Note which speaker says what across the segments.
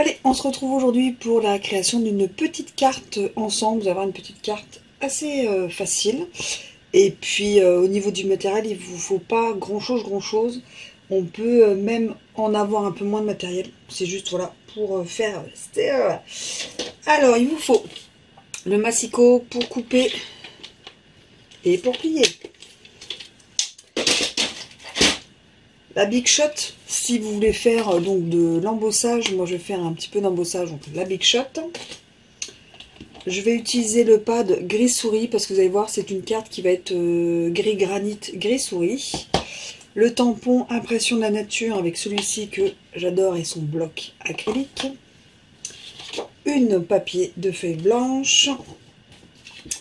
Speaker 1: Allez, on se retrouve aujourd'hui pour la création d'une petite carte ensemble. Vous allez avoir une petite carte assez facile. Et puis au niveau du matériel, il ne vous faut pas grand-chose. On peut même en avoir un peu moins de matériel. C'est juste voilà pour faire... Alors, il vous faut le massicot pour couper et pour plier. La Big Shot, si vous voulez faire donc de l'embossage, moi je vais faire un petit peu d'embossage, donc la Big Shot. Je vais utiliser le pad gris souris parce que vous allez voir, c'est une carte qui va être gris granit, gris souris. Le tampon Impression de la nature avec celui-ci que j'adore et son bloc acrylique. Une papier de feuille blanche.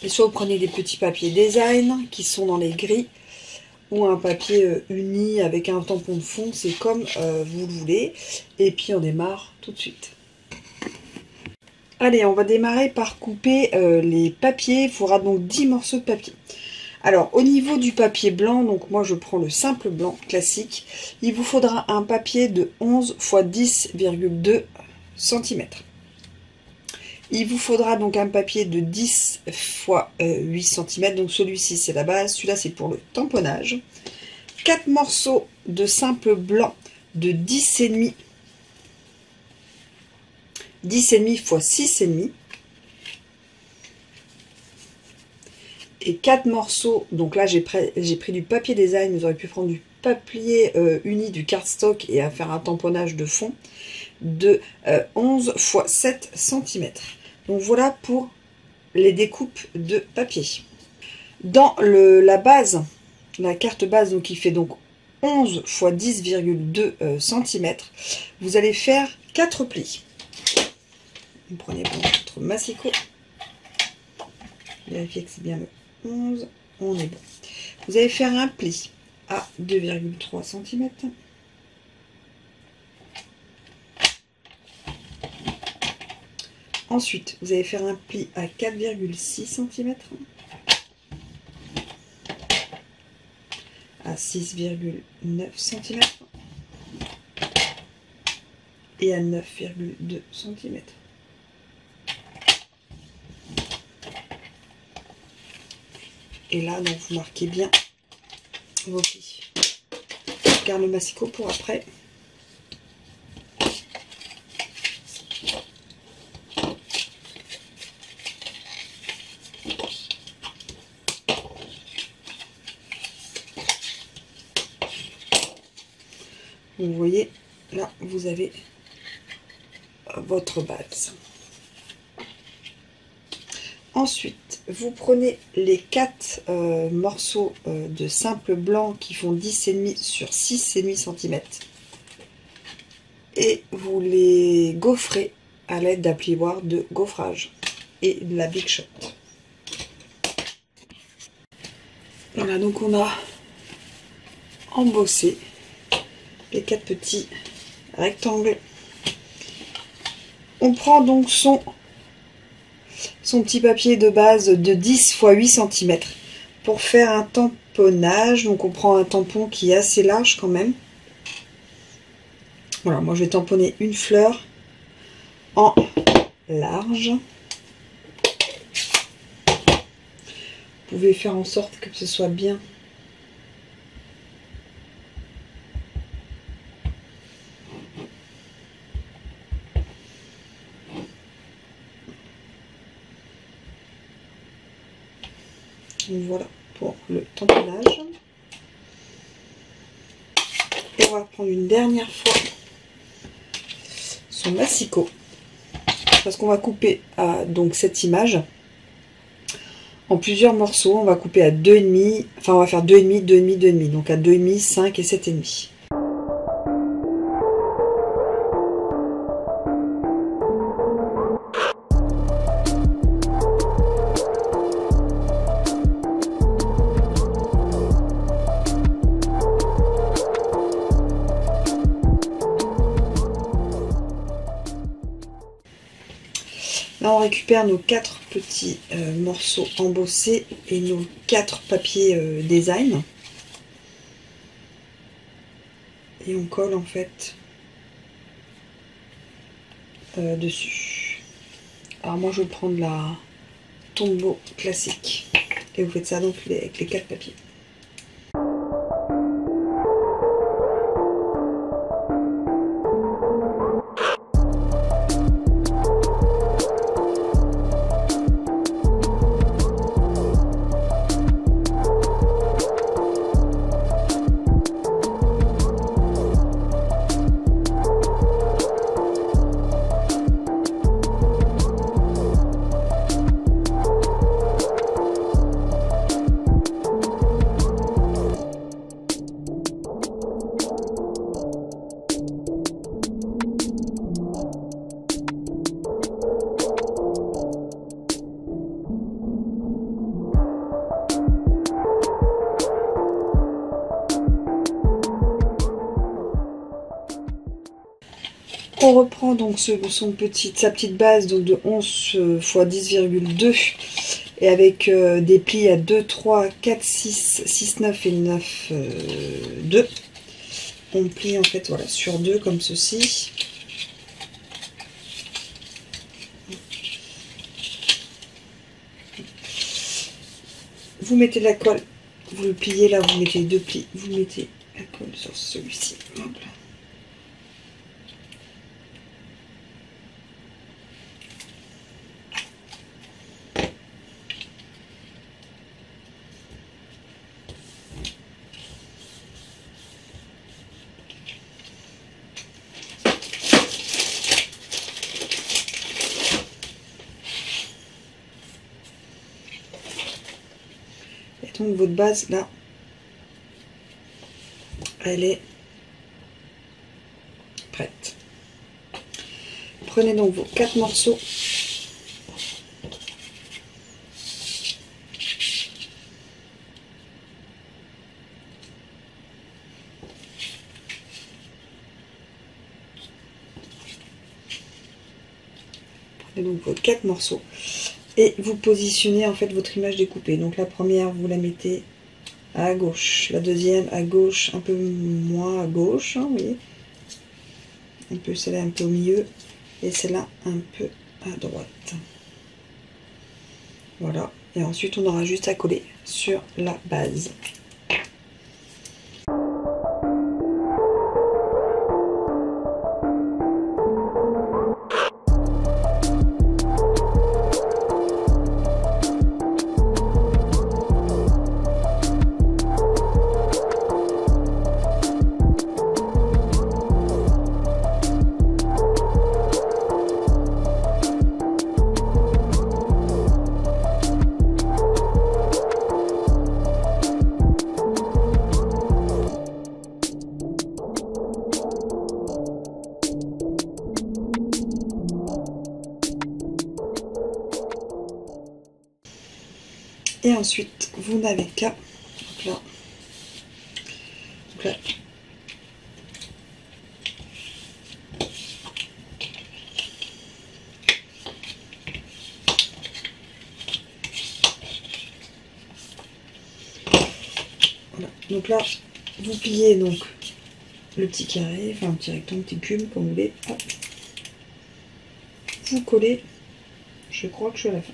Speaker 1: Et soit vous prenez des petits papiers design qui sont dans les gris, ou un papier uni avec un tampon de fond, c'est comme vous le voulez. Et puis on démarre tout de suite. Allez, on va démarrer par couper les papiers. Il faudra donc 10 morceaux de papier. Alors, au niveau du papier blanc, donc moi je prends le simple blanc classique. Il vous faudra un papier de 11 x 10,2 cm. Il vous faudra donc un papier de 10 x 8 cm. Donc celui-ci c'est la base, celui-là c'est pour le tamponnage. 4 morceaux de simple blanc de 10,5 x 6,5. Et 4 morceaux, donc là j'ai pris du papier design, vous aurez pu prendre du papier uni, du cardstock et à faire un tamponnage de fond de 11 x 7 cm. Donc voilà pour les découpes de papier. Dans la base, la carte base, donc qui fait donc 11 x 10,2 cm, vous allez faire 4 plis. Vous prenez votre massicot, vérifiez que c'est bien le 11, on est bon. Vous allez faire un pli à 2,3 cm. Ensuite, vous allez faire un pli à 4,6 cm. À 6,9 cm. Et à 9,2 cm. Et là, donc, vous marquez bien vos plis. Je garde le massicot pour après. Vous voyez, là, vous avez votre base. Ensuite, vous prenez les 4 morceaux de simple blanc qui font 10,5 sur 6,5 cm et vous les gaufrez à l'aide d'un plioir de gaufrage et de la Big Shot. Voilà, donc on a embossé les 4 petits rectangles. On prend donc son petit papier de base de 10 x 8 cm pour faire un tamponnage. Donc on prend un tampon qui est assez large quand même. Voilà, moi je vais tamponner une fleur en large. Vous pouvez faire en sorte que ce soit bien voilà pour le tamponnage. Et on va prendre une dernière fois son massicot parce qu'on va couper à donc cette image en plusieurs morceaux. On va couper à 2,5, enfin on va faire 2,5, 2,5, 2,5, donc à 2,5, 5 et 7,5. Là, on récupère nos 4 petits morceaux embossés et nos 4 papiers design. Et on colle en fait dessus. Alors moi je vais prendre la Tombow classique et vous faites ça donc avec les 4 papiers. On reprend donc sa petite base donc de 11 x 10,2 et avec des plis à 2, 3, 4, 6, 6, 9 et 9, 2. On plie en fait voilà, sur 2 comme ceci. Vous mettez la colle, vous le pliez là, vous mettez 2 plis, vous mettez la colle sur celui-ci. Donc votre base là, elle est prête. Prenez donc vos 4 morceaux. Prenez donc vos 4 morceaux. Et vous positionnez en fait votre image découpée. Donc la première, vous la mettez à gauche. La deuxième à gauche, un peu moins à gauche. Hein, vous voyez. Un peu celle-là un peu au milieu. Et celle-là un peu à droite. Voilà. Et ensuite, on aura juste à coller sur la base. Et ensuite, vous n'avez qu'à, donc là, voilà. Donc là, vous pliez donc le petit carré, enfin un petit rectangle, petit cube, comme vous voulez. Hop. Vous collez, je crois que je suis à la fin,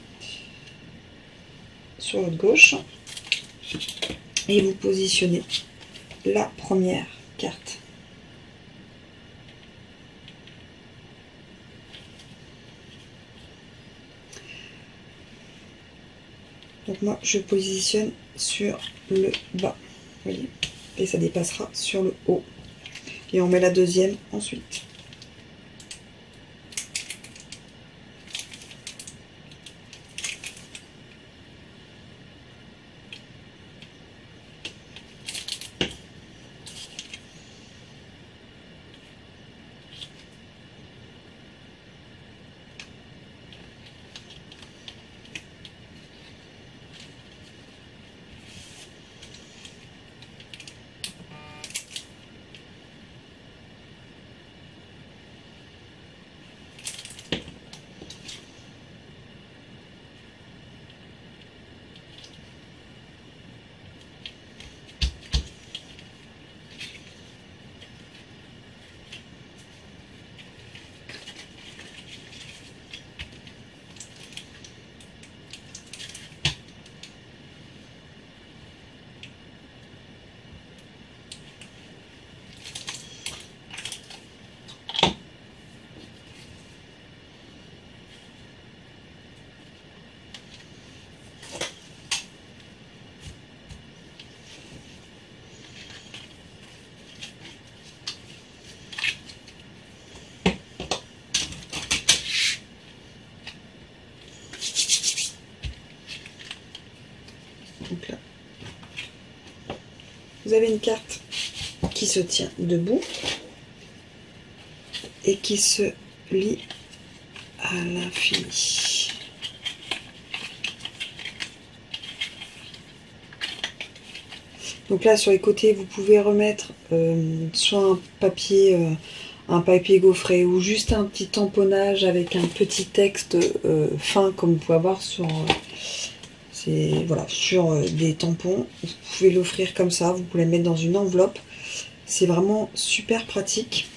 Speaker 1: sur votre gauche, et vous positionnez la première carte. Donc moi je positionne sur le bas, vous voyez, et ça dépassera sur le haut. Et on met la deuxième ensuite. Vous avez une carte qui se tient debout et qui se lie à l'infini. Donc là, sur les côtés, vous pouvez remettre soit un papier gaufré ou juste un petit tamponnage avec un petit texte fin, comme vous pouvez avoir sur, voilà, sur des tampons. Vous pouvez l'offrir comme ça, vous pouvez le mettre dans une enveloppe. C'est vraiment super pratique.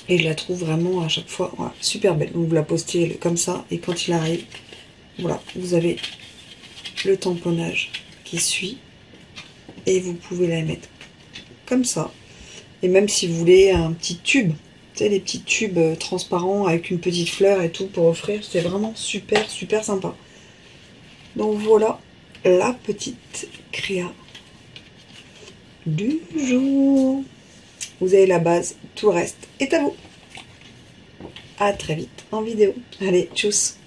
Speaker 1: Et je la trouve vraiment à chaque fois voilà, super belle. Donc vous la postez comme ça et quand il arrive, voilà, vous avez le tamponnage qui suit. Et vous pouvez la mettre comme ça. Et même si vous voulez un petit tube, tu sais, les petits tubes transparents avec une petite fleur et tout pour offrir, c'est vraiment super, super sympa. Donc voilà la petite créa du jour. Vous avez la base, tout le reste est à vous. À très vite en vidéo. Allez, tchuss!